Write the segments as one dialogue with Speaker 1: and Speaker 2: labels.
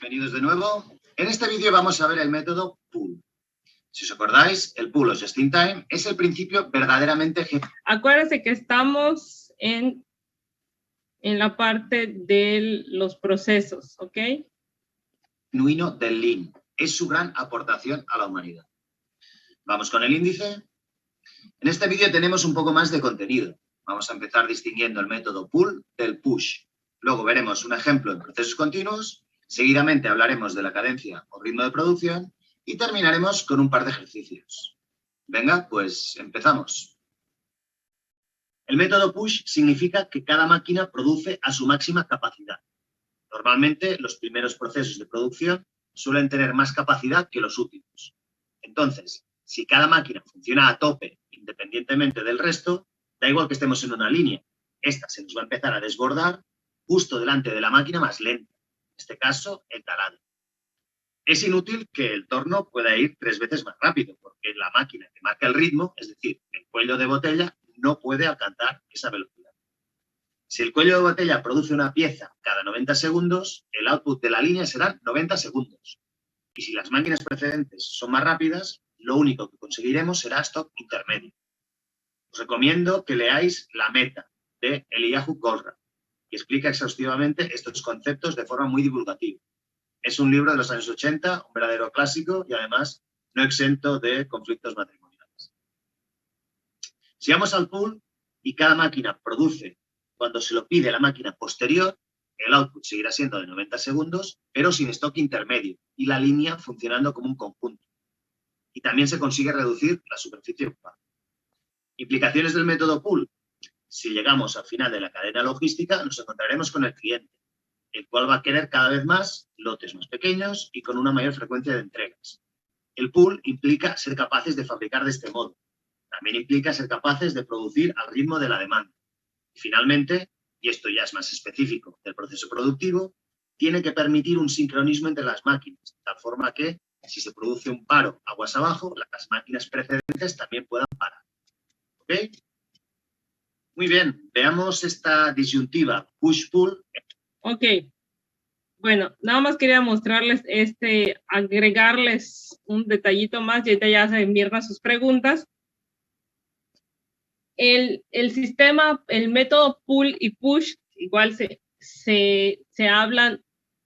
Speaker 1: Bienvenidos de nuevo. En este vídeo vamos a ver el método pull. Si os acordáis, el pull o just in time es el principio verdaderamente ejecutivo.
Speaker 2: Acuérdense que estamos en la parte de los procesos, ¿ok?
Speaker 1: Genuino del Lean. Es su gran aportación a la humanidad. Vamos con el índice. En este vídeo tenemos un poco más de contenido. Vamos a empezar distinguiendo el método pull del push. Luego veremos un ejemplo en procesos continuos. Seguidamente hablaremos de la cadencia o ritmo de producción y terminaremos con un par de ejercicios. Venga, pues empezamos. El método push significa que cada máquina produce a su máxima capacidad. Normalmente, los primeros procesos de producción suelen tener más capacidad que los últimos. Entonces, si cada máquina funciona a tope, independientemente del resto, da igual que estemos en una línea. Esta se nos va a empezar a desbordar justo delante de la máquina más lenta, en este caso, el taladro. Es inútil que el torno pueda ir 3 veces más rápido, porque la máquina que marca el ritmo, es decir, el cuello de botella, no puede alcanzar esa velocidad. Si el cuello de botella produce una pieza cada 90 segundos, el output de la línea será 90 segundos. Y si las máquinas precedentes son más rápidas, lo único que conseguiremos será stock intermedio. Os recomiendo que leáis La Meta, de Eliyahu Goldratt, que explica exhaustivamente estos conceptos de forma muy divulgativa. Es un libro de los años 80, un verdadero clásico y además no exento de conflictos matrimoniales. Si vamos al pull y cada máquina produce cuando se lo pide la máquina posterior, el output seguirá siendo de 90 segundos, pero sin stock intermedio y la línea funcionando como un conjunto. Y también se consigue reducir la superficie ocupada. Implicaciones del método pull. Si llegamos al final de la cadena logística, nos encontraremos con el cliente, el cual va a querer cada vez más lotes más pequeños y con una mayor frecuencia de entregas. El pull implica ser capaces de fabricar de este modo. También implica ser capaces de producir al ritmo de la demanda. Y finalmente, y esto ya es más específico del proceso productivo, tiene que permitir un sincronismo entre las máquinas, de tal forma que, si se produce un paro aguas abajo, las máquinas precedentes también puedan parar. ¿Ok? Muy bien, veamos esta disyuntiva push-pull.
Speaker 2: Ok. Bueno, nada más quería mostrarles agregarles un detallito más y ahorita ya se envían sus preguntas. El sistema, el método pull y push, igual se hablan,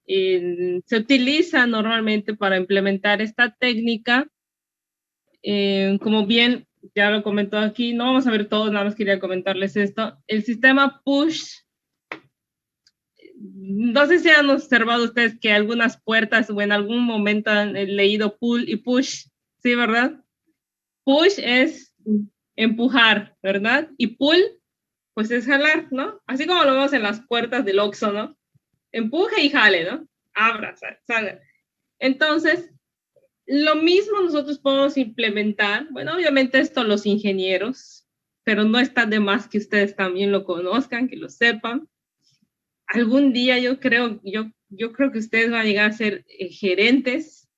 Speaker 2: se utiliza normalmente para implementar esta técnica. Como bien ya lo comentó aquí, no vamos a ver todo, nada más quería comentarles esto. El sistema push, no sé si han observado ustedes que algunas puertas o en algún momento han leído pull y push, ¿sí, verdad? Push es empujar, ¿verdad? Y pull, pues es jalar, ¿no? Así como lo vemos en las puertas del Oxxo, ¿no? Empuje y jale, ¿no? Abra, salga. Entonces, lo mismo nosotros podemos implementar, bueno, obviamente esto los ingenieros, pero no está de más que ustedes también lo conozcan, que lo sepan. Algún día yo creo que ustedes van a llegar a ser gerentes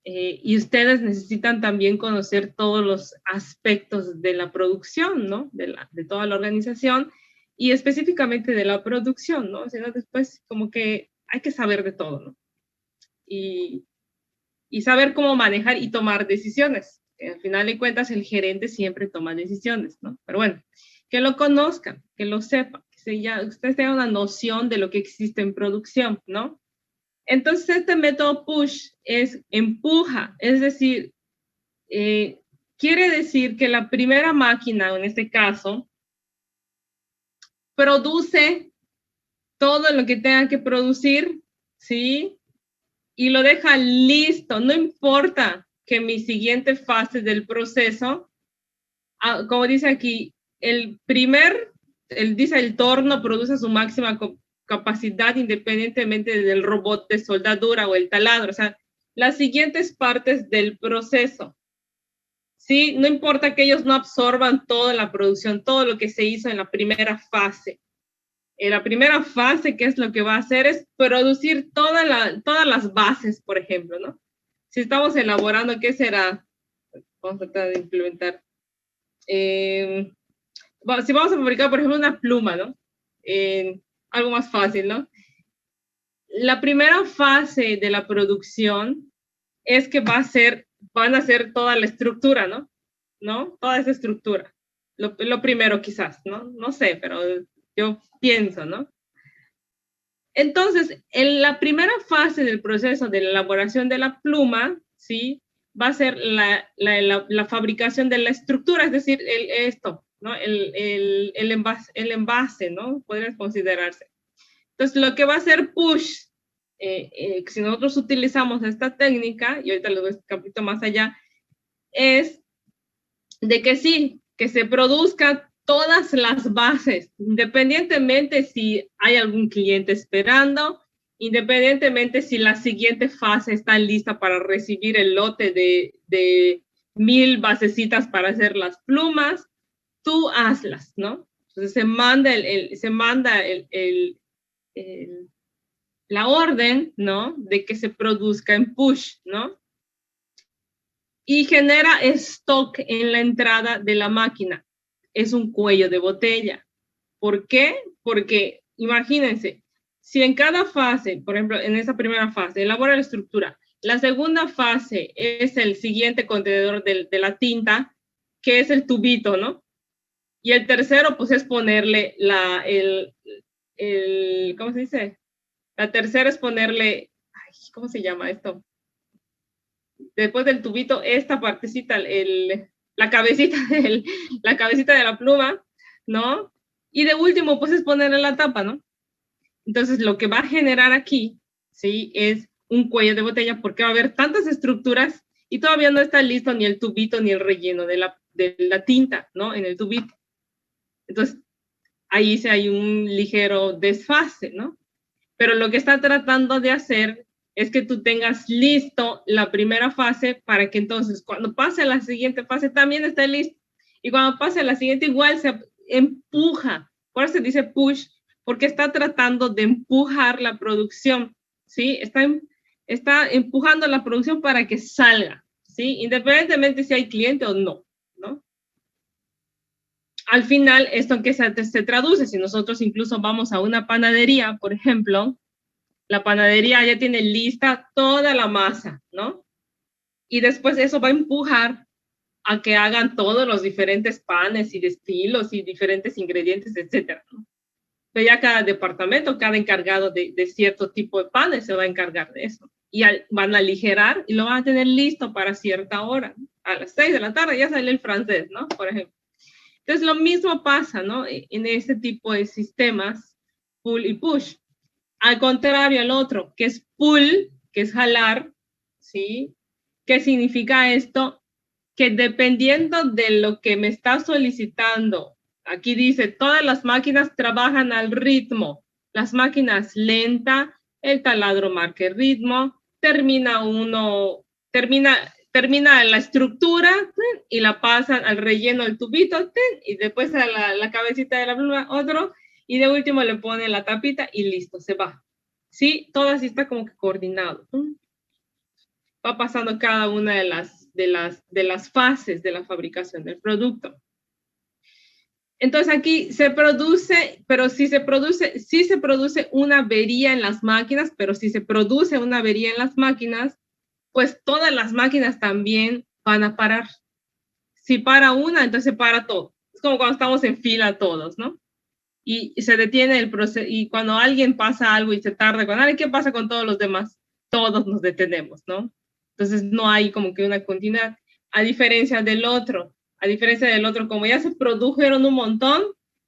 Speaker 2: y ustedes necesitan también conocer todos los aspectos de la producción, ¿no? De toda la organización y específicamente de la producción, ¿no? O sea, después como que hay que saber de todo, ¿no? Y saber cómo manejar y tomar decisiones. Al final de cuentas, el gerente siempre toma decisiones, ¿no? Pero bueno, que lo conozcan, que lo sepan, que ustedes tengan una noción de lo que existe en producción, ¿no? Entonces, este método push es empuja, es decir, quiere decir que la primera máquina, en este caso, produce todo lo que tenga que producir, ¿sí? Y lo deja listo, no importa que mi siguiente fase del proceso, como dice aquí, dice el torno produce su máxima capacidad independientemente del robot de soldadura o el taladro, o sea, las siguientes partes del proceso. Sí, no importa que ellos no absorban toda la producción, todo lo que se hizo en la primera fase. En la primera fase, ¿qué es lo que va a hacer? Es producir todas las bases, por ejemplo, ¿no? Si estamos elaborando, ¿qué será? Vamos a tratar de implementar. Si vamos a fabricar, por ejemplo, una pluma, ¿no? Algo más fácil, ¿no? la primera fase de la producción es que van a hacer toda la estructura, ¿no? ¿No? Toda esa estructura. Lo primero quizás, ¿no? No sé, pero yo pienso, ¿no? Entonces, en la primera fase del proceso de la elaboración de la pluma, ¿sí? Va a ser la fabricación de la estructura, es decir, esto, ¿no? El envase, ¿no? Podría considerarse. Entonces, lo que va a hacer push, si nosotros utilizamos esta técnica, y ahorita les voy a explicar un poquito más allá, es de que sí, que se produzcan todas las bases, independientemente si hay algún cliente esperando, independientemente si la siguiente fase está lista para recibir el lote de 1000 basecitas para hacer las plumas, tú hazlas, ¿no? Entonces se manda la orden, ¿no? De que se produzca en push, ¿no? Y genera stock en la entrada de la máquina. Es un cuello de botella. ¿Por qué? Porque imagínense, si en cada fase, por ejemplo, en esa primera fase, elabora la estructura, la segunda fase es el siguiente contenedor de la tinta, que es el tubito, ¿no? Y el tercero, pues es ponerle ¿cómo se dice? La tercera es ponerle, ay, ¿cómo se llama esto? Después del tubito, esta partecita, la cabecita de la pluma, ¿no? Y de último, pues es ponerle la tapa, ¿no? Entonces, lo que va a generar aquí, ¿sí? Es un cuello de botella porque va a haber tantas estructuras y todavía no está listo ni el tubito ni el relleno de la tinta, ¿no? En el tubito. Entonces, ahí sí hay un ligero desfase, ¿no? Pero lo que está tratando de hacer es que tú tengas listo la primera fase para que entonces cuando pase a la siguiente fase también esté listo. Y cuando pase a la siguiente igual se empuja. Por eso se dice push, porque está tratando de empujar la producción, ¿sí? Está empujando la producción para que salga, ¿sí? Independientemente si hay cliente o no, ¿no? Al final, ¿esto en qué se traduce? Si nosotros incluso vamos a una panadería, por ejemplo, la panadería ya tiene lista toda la masa, ¿no? Y después eso va a empujar a que hagan todos los diferentes panes y de estilos y diferentes ingredientes, etcétera, ¿no? Pero ya cada departamento, cada encargado de cierto tipo de panes se va a encargar de eso. Y van a aligerar y lo van a tener listo para cierta hora, ¿no? A las 6 de la tarde ya sale el francés, ¿no? Por ejemplo. Entonces lo mismo pasa, ¿no? En este tipo de sistemas, pull y push. Al contrario al otro, que es pull, que es jalar, ¿sí? ¿Qué significa esto? Que dependiendo de lo que me está solicitando, aquí dice, todas las máquinas trabajan al ritmo. Las máquinas lenta, el taladro marca el ritmo, termina la estructura y la pasan al relleno del tubito y después a la cabecita de la pluma otro y de último le pone la tapita y listo, se va. Sí, todo así está como que coordinado. Va pasando cada una de las fases de la fabricación del producto. Entonces aquí se produce, pero sí se produce una avería en las máquinas, pero si se produce una avería en las máquinas, pues todas las máquinas también van a parar. Si para una, entonces para todo. Es como cuando estamos en fila todos, ¿no? Y se detiene el proceso, y cuando alguien pasa algo y se tarda con alguien, ¿qué pasa con todos los demás? Todos nos detenemos, ¿no? Entonces no hay como que una continuidad, a diferencia del otro, como ya se produjeron un montón,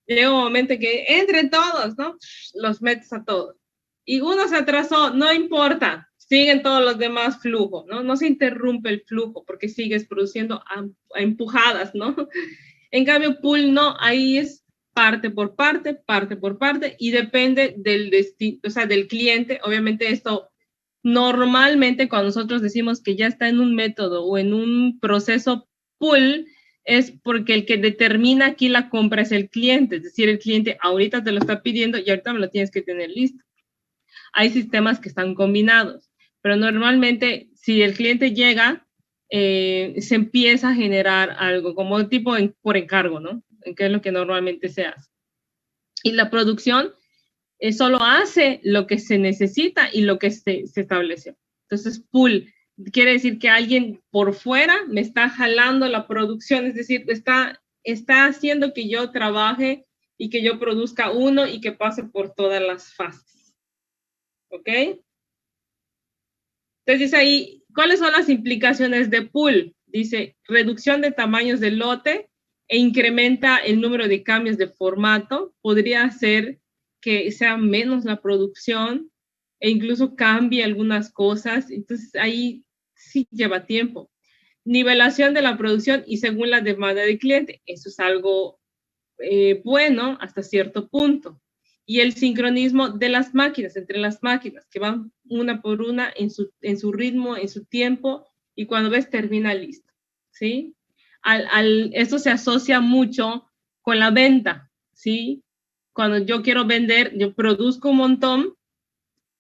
Speaker 2: llega un momento que entre todos, ¿no? Los metes a todos. Y uno se atrasó, no importa, siguen todos los demás flujo, ¿no? No se interrumpe el flujo porque sigues produciendo a empujadas, ¿no? En cambio, pull no, ahí es parte por parte, y depende del destino, o sea, del cliente. Obviamente esto, normalmente cuando nosotros decimos que ya está en un método o en un proceso pull, es porque el que determina aquí la compra es el cliente, es decir, el cliente ahorita te lo está pidiendo y ahorita me lo tienes que tener listo. Hay sistemas que están combinados, pero normalmente si el cliente llega, se empieza a generar algo como tipo por encargo, ¿no? Que es lo que normalmente se hace. Y la producción solo hace lo que se necesita y lo que se estableció. Entonces, pull quiere decir que alguien por fuera me está jalando la producción, es decir, está haciendo que yo trabaje y que yo produzca uno y que pase por todas las fases. ¿Ok? Entonces dice ahí, ¿cuáles son las implicaciones de pull? Dice, reducción de tamaños del lote e incrementa el número de cambios de formato. Podría hacer que sea menos la producción e incluso cambie algunas cosas. Entonces ahí sí lleva tiempo. Nivelación de la producción y según la demanda del cliente. Eso es algo bueno hasta cierto punto. Y el sincronismo de las máquinas, entre las máquinas, que van una por una en su ritmo, en su tiempo, y cuando ves termina listo, ¿sí? Esto se asocia mucho con la venta, ¿sí? Cuando yo quiero vender, yo produzco un montón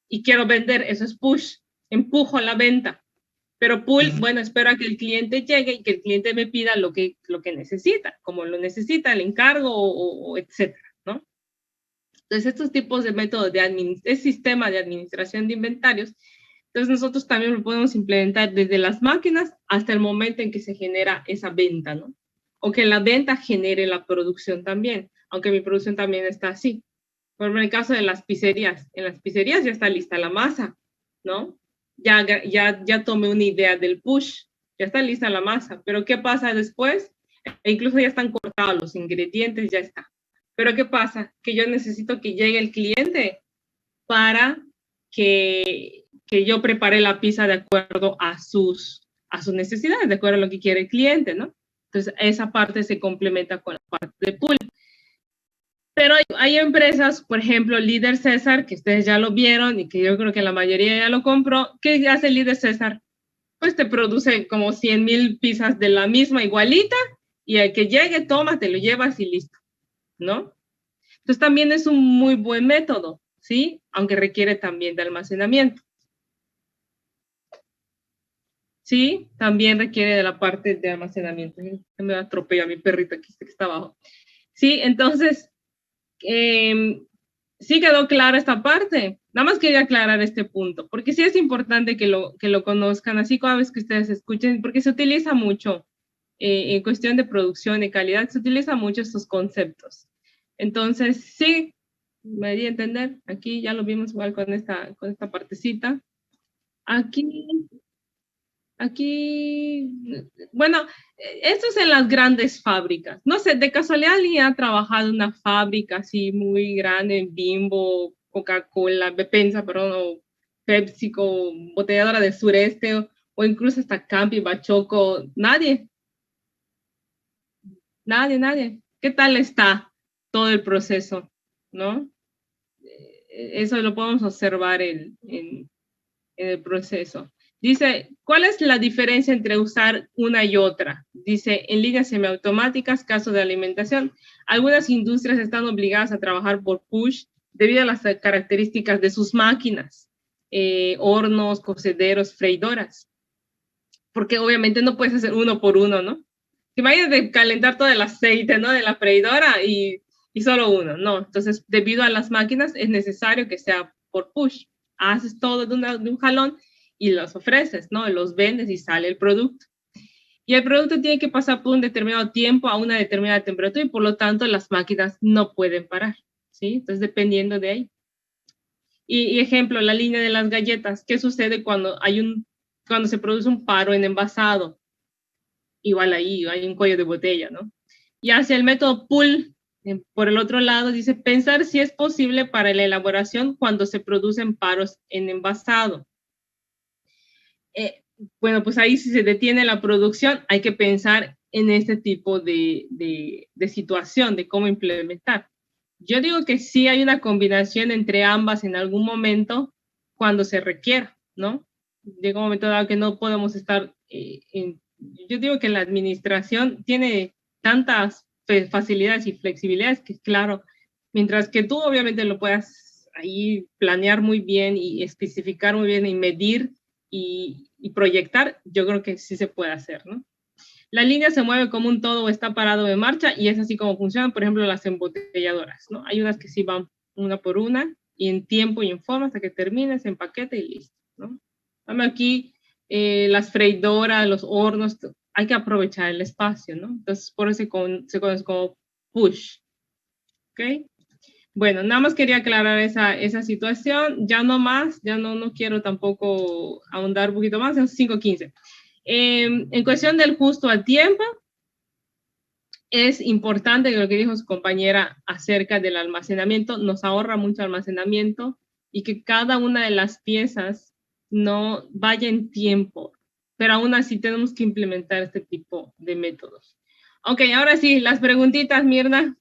Speaker 2: y quiero vender, eso es push, empujo la venta. Pero pull, bueno, espero a que el cliente llegue y que el cliente me pida lo que necesita, como lo necesita, el encargo o etcétera, ¿no? Entonces, estos tipos de métodos de sistema de administración de inventarios, entonces nosotros también lo podemos implementar desde las máquinas hasta el momento en que se genera esa venta, ¿no? O que la venta genere la producción también, aunque mi producción también está así. Por ejemplo, en el caso de las pizzerías, en las pizzerías ya está lista la masa, ¿no? Ya tomé una idea del push, ya está lista la masa, pero ¿qué pasa después? E incluso ya están cortados los ingredientes, ya está. Pero ¿qué pasa? Que yo necesito que llegue el cliente para que yo prepare la pizza de acuerdo a sus necesidades, de acuerdo a lo que quiere el cliente, ¿no? Entonces, esa parte se complementa con la parte de pull. Pero hay empresas, por ejemplo, Líder César, que ustedes ya lo vieron y que yo creo que la mayoría ya lo compró. ¿Qué hace Líder César? Pues te produce como 100,000 pizzas de la misma igualita y el que llegue, toma, te lo llevas y listo, ¿no? Entonces también es un muy buen método, ¿sí? Aunque requiere también de almacenamiento. Sí, también requiere de la parte de almacenamiento. Me atropello a mi perrito aquí, que está abajo. Sí, entonces, sí quedó clara esta parte. Nada más quería aclarar este punto, porque sí es importante que lo conozcan, así cada vez que ustedes escuchen, porque se utiliza mucho en cuestión de producción y calidad, se utiliza mucho estos conceptos. Entonces, sí, me di a entender. Aquí ya lo vimos igual con esta partecita. Aquí, bueno, esto es en las grandes fábricas. No sé, de casualidad alguien ha trabajado en una fábrica así muy grande, en Bimbo, Coca-Cola, Bepensa, perdón, o PepsiCo, Botelladora del Sureste, o incluso hasta Campi, Bachoco. Nadie. ¿Qué tal está todo el proceso? ¿No? Eso lo podemos observar en el proceso. Dice, ¿cuál es la diferencia entre usar una y otra? Dice, en líneas semiautomáticas, caso de alimentación, algunas industrias están obligadas a trabajar por push debido a las características de sus máquinas, hornos, cocederos, freidoras, porque obviamente no puedes hacer uno por uno, ¿no? Imagínate calentar todo el aceite, ¿no? De la freidora y solo uno, no. Entonces, debido a las máquinas, es necesario que sea por push. Haces todo de un jalón y los ofreces, ¿no? Los vendes y sale el producto. Y el producto tiene que pasar por un determinado tiempo a una determinada temperatura y por lo tanto las máquinas no pueden parar, ¿sí? Entonces, dependiendo de ahí. Y ejemplo, la línea de las galletas. ¿Qué sucede cuando se produce un paro en envasado? Igual ahí hay un cuello de botella, ¿no? Y hacia el método pull, por el otro lado, dice pensar si es posible para la elaboración cuando se producen paros en envasado. Bueno, pues ahí si se detiene la producción, hay que pensar en este tipo de situación, de cómo implementar. Yo digo que sí hay una combinación entre ambas en algún momento cuando se requiera, ¿no? Llega un momento dado que no podemos estar yo digo que la administración tiene tantas facilidades y flexibilidades que, claro, mientras que tú obviamente lo puedas ahí planear muy bien y especificar muy bien y medir y proyectar, yo creo que sí se puede hacer, ¿no? La línea se mueve como un todo o está parado de marcha y es así como funcionan, por ejemplo, las embotelladoras, ¿no? Hay unas que sí van una por una y en tiempo y en forma hasta que termine, se empaqueta y listo, ¿no? Aquí las freidoras, los hornos, hay que aprovechar el espacio, ¿no? Entonces, por eso se conoce como push, ¿ok? Bueno, nada más quería aclarar esa situación, ya no más, ya no quiero tampoco ahondar un poquito más, es 5:15. En cuestión del justo a tiempo, es importante lo que dijo su compañera acerca del almacenamiento, nos ahorra mucho almacenamiento y que cada una de las piezas no vaya en tiempo, pero aún así tenemos que implementar este tipo de métodos. Ok, ahora sí, las preguntitas, Mirna.